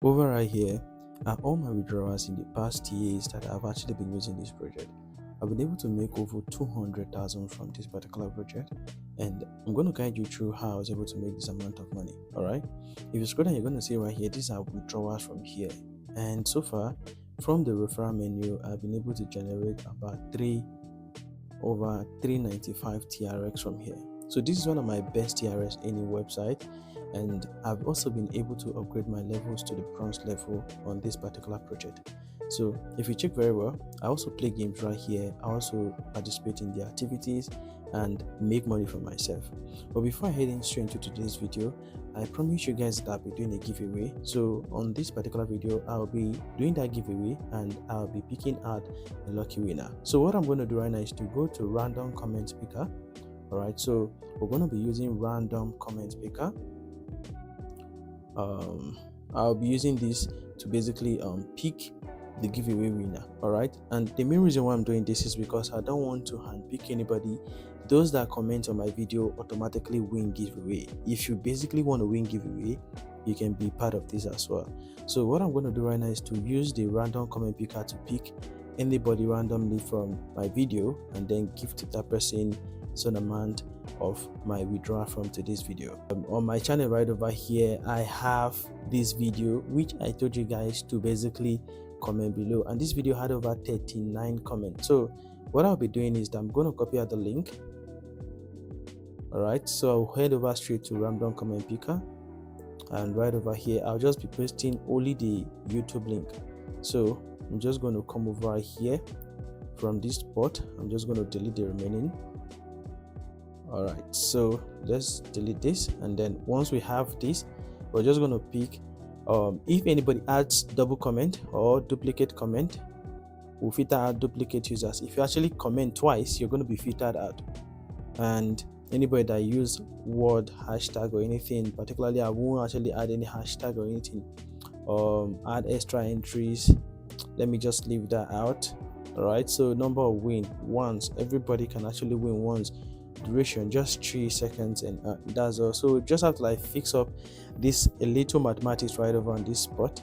Over right here are all my withdrawals in the past years that I've actually been using this project. I've been able to make over 200,000 from this particular project, and I'm going to guide you through how I was able to make this amount of money. All right, if you scroll down, you're going to see right here, these are withdrawals from here, and so far from the referral menu, I've been able to generate about over 395 TRX from here. So this is one of my best TRX any website, and I've also been able to upgrade my levels to the bronze level on this particular project. So if you check very well, I also play games right here. I also participate in the activities and make money for myself. But before I head in straight into today's video, I promise you guys that I'll be doing a giveaway. So on this particular video, I'll be doing that giveaway and I'll be picking out a lucky winner. So what I'm going to do right now is to go to random comment picker. All right, so we're going to be using random comment picker. I'll be using this to basically pick the giveaway winner. All right, and the main reason why I'm doing this is because I don't want to handpick anybody. Those that comment on my video automatically win giveaway. If you basically want to win giveaway, you can be part of this as well. So what I'm going to do right now is to use the random comment picker to pick anybody randomly from my video and then give to that person some amount of my withdrawal from today's video. On my channel right over here, I have this video which I told you guys to basically comment below, and this video had over 39 comments. So what I'll be doing is that I'm going to copy out the link. All right, so I'll head over straight to random comment picker, and right over here I'll just be pasting only the YouTube link. So I'm just going to come over right here from this spot. I'm just going to delete the remaining. All right, so let's delete this, and then once we have this, we're just going to pick if anybody adds double comment or duplicate comment, we'll filter out duplicate users. If you actually comment twice, you're going to be filtered out. And anybody that use word, hashtag or anything, particularly I won't actually add any hashtag or anything, add extra entries, let me just leave that out. All right, so number of win once, everybody can actually win once. Duration just 3 seconds, and that's all. So just have to like fix up this a little mathematics right over on this spot,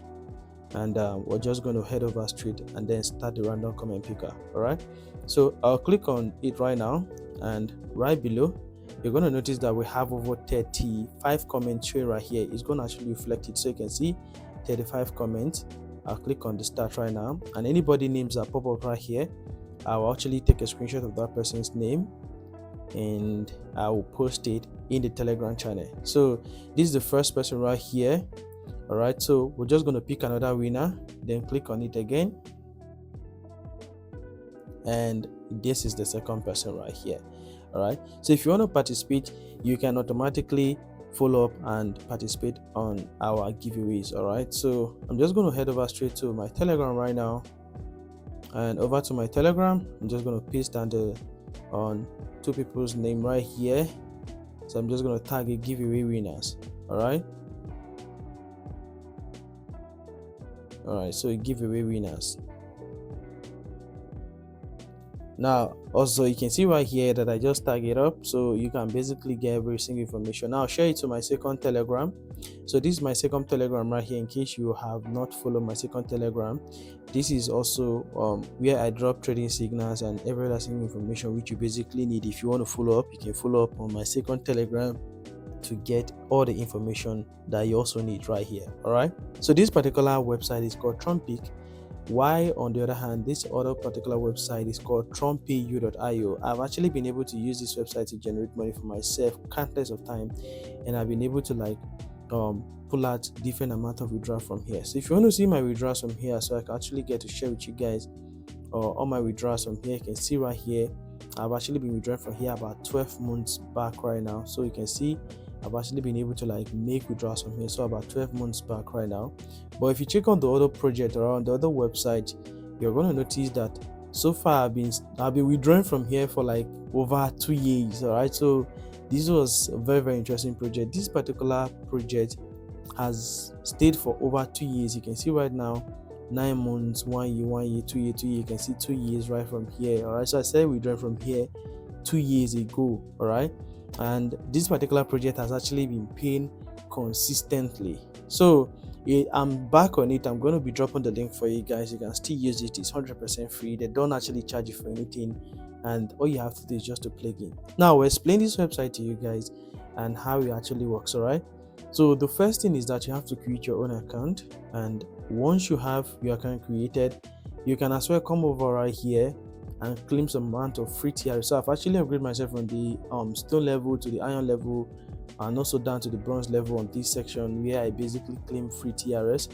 and we're just going to head over straight and then start the random comment picker. All right, so I'll click on it right now, and right below you're going to notice that we have over 35 comments showing right here. It's going to actually reflect it, so you can see 35 comments. I'll click on the start right now, and anybody names that pop up right here, I'll actually take a screenshot of that person's name and I will post it in the Telegram channel. So this is the first person right here. All right, so we're just going to pick another winner, then click on it again, and this is the second person right here. All right, so if you want to participate, you can automatically follow up and participate on our giveaways. All right, so I'm just going to head over straight to my Telegram right now, and over to my Telegram, I'm just going to paste down the on two people's name right here. So I'm just going to target giveaway winners. All right, so giveaway winners. Now also you can see right here that I just tag it up, so you can basically get every single information. Now I'll share it to my second Telegram. So this is my second Telegram right here, in case you have not followed my second Telegram. This is also where I drop trading signals and every other single information which you basically need. If you want to follow up, you can follow up on my second Telegram to get all the information that you also need right here. All right, so this particular website is called TronPayU. Why, on the other hand, this other particular website is called TronPayU.io. I've actually been able to use this website to generate money for myself countless of time, and I've been able to like pull out different amount of withdrawal from here. So if you want to see my withdrawals from here, so I can actually get to share with you guys all my withdrawals from here, you can see right here I've actually been withdrawing from here about 12 months back right now. So you can see I've actually been able to like make withdrawals from here, so about 12 months back right now. But if you check on the other project or on the other website, you're going to notice that so far I've been withdrawing from here for like over 2 years. All right, so this was a very interesting project. This particular project has stayed for over 2 years. You can see right now 9 months, 1 year, 2 years, 2 years. You can see 2 years right from here. All right, so I said withdrawing from here 2 years ago. All right, and this particular project has actually been paying consistently. So I'm back on it. I'm going to be dropping the link for you guys. You can still use it. It's 100% free. They don't actually charge you for anything, and all you have to do is just to play game. Now we'll explain this website to you guys and how it actually works. All right, so the first thing is that you have to create your own account, and once you have your account created, you can as well come over right here and claim some amount of free TRS. So I've actually upgraded myself from the stone level to the iron level, and also down to the bronze level on this section where I basically claim free TRS.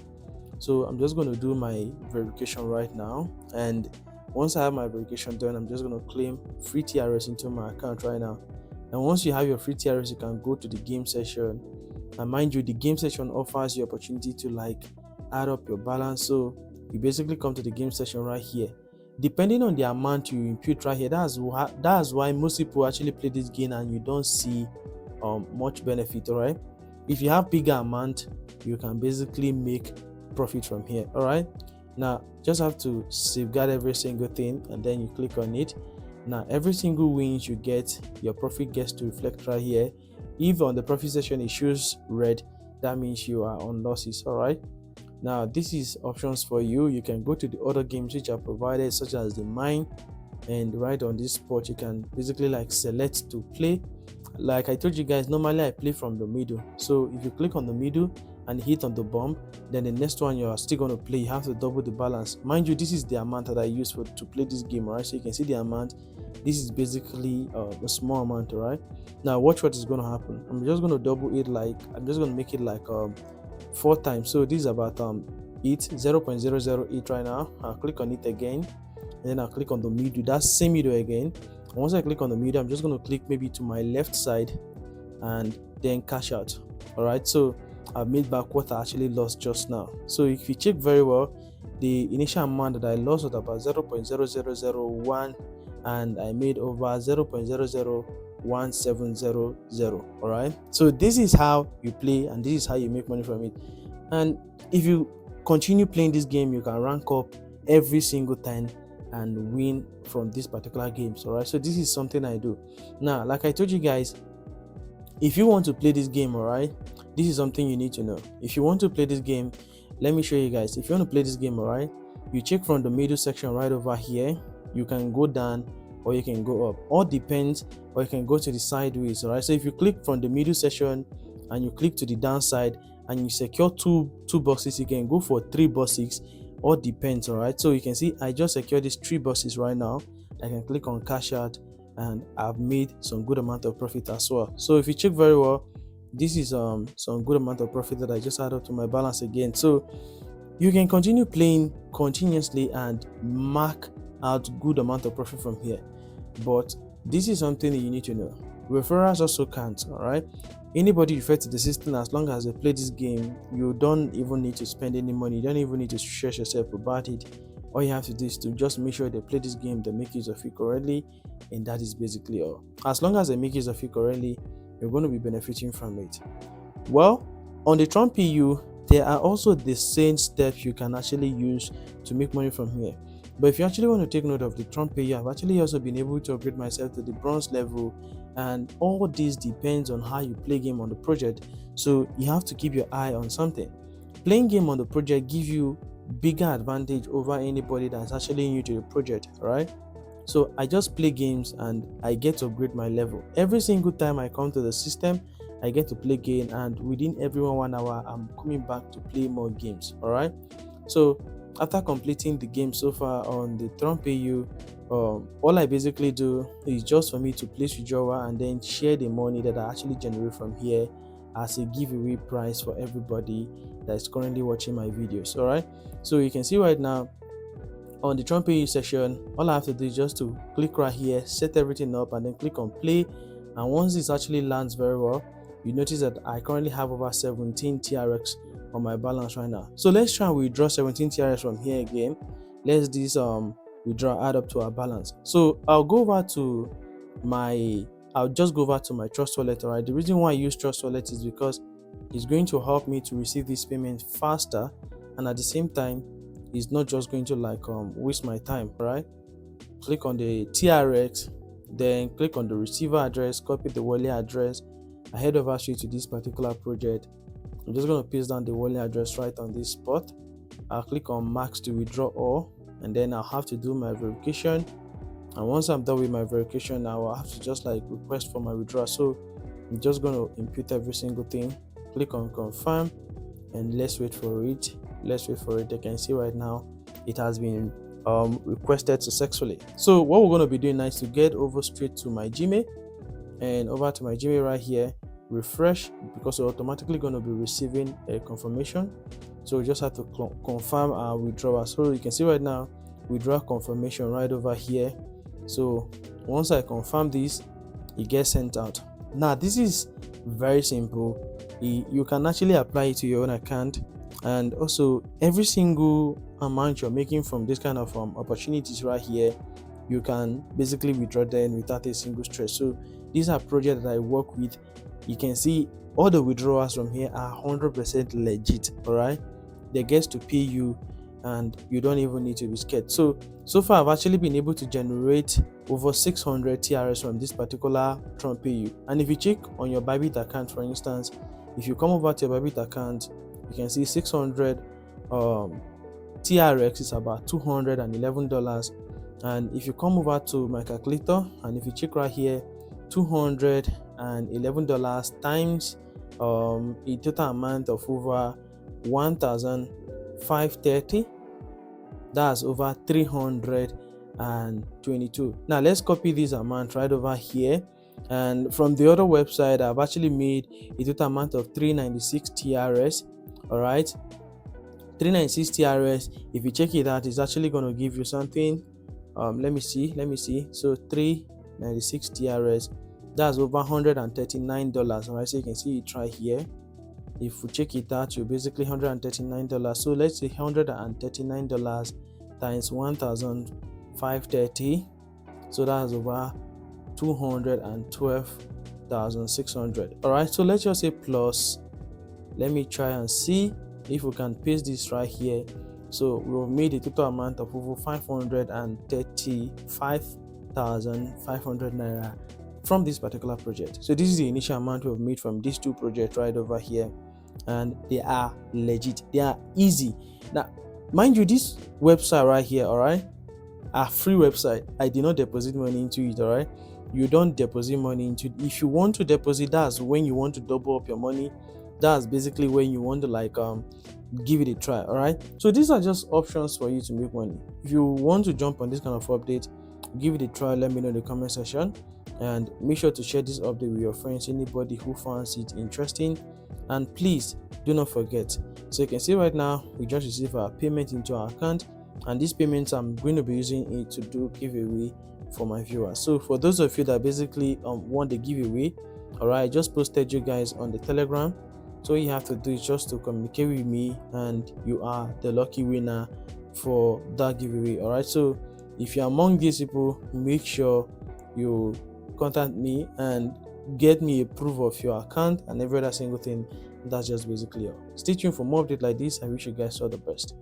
So I'm just going to do my verification right now, and once I have my verification done, I'm just going to claim free TRS into my account right now. And once you have your free TRS, you can go to the game session, and mind you, the game session offers you opportunity to like add up your balance. So you basically come to the game session right here. Depending on the amount you input right here, that's why most people actually play this game and you don't see much benefit. All right, if you have bigger amount, you can basically make profit from here. All right, now just have to safeguard every single thing, and then you click on it. Now every single win you get, your profit gets to reflect right here. If on the profit section it shows red, that means you are on losses. All right, now this is options for you. You can go to the other games which are provided, such as the mine, and right on this spot you can basically like select to play. Like I told you guys, normally I play from the middle. So if you click on the middle and hit on the bomb, then the next one you are still going to play, you have to double the balance. Mind you, this is the amount that I use to play this game. All right, so you can see the amount. This is basically a small amount. All right, now watch what is going to happen. I'm just going to double it, like I'm just going to make it like 4 times. So this is about 0.008 right now. I'll click on it again, and then I'll click on the middle, that same middle again. And once I click on the middle, I'm just going to click maybe to my left side and then cash out. All right, so I've made back what I actually lost just now. So if you check very well, the initial amount that I lost was about 0.0001, and I made over 0.001700. all right, so this is how you play, and this is how you make money from it. And if you continue playing this game, you can rank up every single time and win from these particular games. All right, so this is something I do. Now, like I told you guys, if you want to play this game, all right, this is something you need to know. If you want to play this game, let me show you guys. If you want to play this game, all right, you check from the middle section right over here. You can go down or you can go up, all depends, or you can go to the sideways. All right, so if you click from the middle section and you click to the downside and you secure two boxes, you can go for 3 boxes, all depends. All right, so you can see I just secured these 3 boxes right now. I can click on cash out, and I've made some good amount of profit as well. So if you check very well, this is some good amount of profit that I just added up to my balance again. So you can continue playing continuously and mark out good amount of profit from here. But this is something that you need to know. Referrals also count. All right, anybody refer to the system, as long as they play this game, you don't even need to spend any money. You don't even need to stress yourself about it. All you have to do is to just make sure they play this game, they make use of it correctly, and that is basically all. As long as they make use of it correctly, you're going to be benefiting from it. Well, on the TronPayU, there are also the same steps you can actually use to make money from here. But if you actually want to take note of the TronPayU, I've actually also been able to upgrade myself to the bronze level, and all this depends on how you play game on the project. So you have to keep your eye on something. Playing game on the project gives you bigger advantage over anybody that's actually new to the project. All right, so I just play games and I get to upgrade my level every single time I come to the system. I get to play game, and within every 1 hour I'm coming back to play more games. All right, so after completing the game so far on the TronPayU, all I basically do is just for me to place withdrawal and then share the money that I actually generate from here as a giveaway prize for everybody that is currently watching my videos. All right, so you can see right now on the TronPayU section, all I have to do is just to click right here, set everything up, and then click on play. And once this actually lands very well, you notice that I currently have over 17 TRX on my balance right now. So let's try and withdraw 17 TRX from here again. Let's this withdraw add up to our balance. So I'll just go over to my Trust Wallet. All right, the reason why I use Trust Wallet is because it's going to help me to receive this payment faster, and at the same time it's not just going to like waste my time. All right, click on the TRX, then click on the receiver address, copy the wallet address, I head over straight to this particular project, I'm just going to paste down the wallet address right on this spot. I'll click on max to withdraw all, and then I'll have to do my verification. And once I'm done with my verification, I will have to just like request for my withdrawal. So I'm just going to input every single thing, click on confirm, and let's wait for it. You can see right now it has been requested successfully. So what we're going to be doing now is to get over straight to my Gmail, and over to my Gmail right here, refresh, because we're automatically going to be receiving a confirmation. So we just have to confirm our withdrawal. So you can see right now withdrawal confirmation right over here. So once I confirm this, it gets sent out. Now this is very simple. You can actually apply it to your own account, and also every single amount you're making from this kind of opportunities right here, you can basically withdraw them without a single stress. So these are projects that I work with. You can see all the withdrawals from here are 100% legit. All right, they get to pay you, and you don't even need to be scared. So far I've actually been able to generate over 600 TRS from this particular TronPayU. And if you check on your Bybit account, for instance, if you come over to your Bybit account, you can see 600 TRX is about $211. And if you come over to my calculator, and if you check right here, $211 times a total amount of over 1,530, that's over 322. Now let's copy this amount right over here, and from the other website I've actually made a total amount of 396 TRS. All right, 396 TRS. If you check it out, it's actually going to give you something. Let me see. So 396 TRS, that's over $139. All right, so you can see it right here. If we check it out, you're basically $139. So let's say $139 times 1,530, so that's over 212,600. all right, so let's just say plus. Let me try and see if we can paste this right here. So we've made a total amount of over 535,500 naira from this particular project. So this is the initial amount we've made from these two projects right over here, and they are legit, they are easy. Now mind you, this website right here, all right, a free website. I did not deposit money into it. All right, you don't deposit money into it. If you want to deposit, that's when you want to double up your money. That's basically when you want to like give it a try. All right, so these are just options for you to make money. If you want to jump on this kind of update, give it a try. Let me know in the comment section, and make sure to share this update with your friends, anybody who finds it interesting. And please do not forget, so you can see right now we just received our payment into our account, and these payments I'm going to be using it to do giveaway for my viewers. So for those of you that basically want the giveaway, all right, I just posted you guys on the Telegram. So all you have to do is just to communicate with me, and you are the lucky winner for that giveaway. All right, so if you're among these people, make sure you contact me and get me a proof of your account and every other single thing. That's just basically all. Stay tuned for more updates like this. I wish you guys all the best.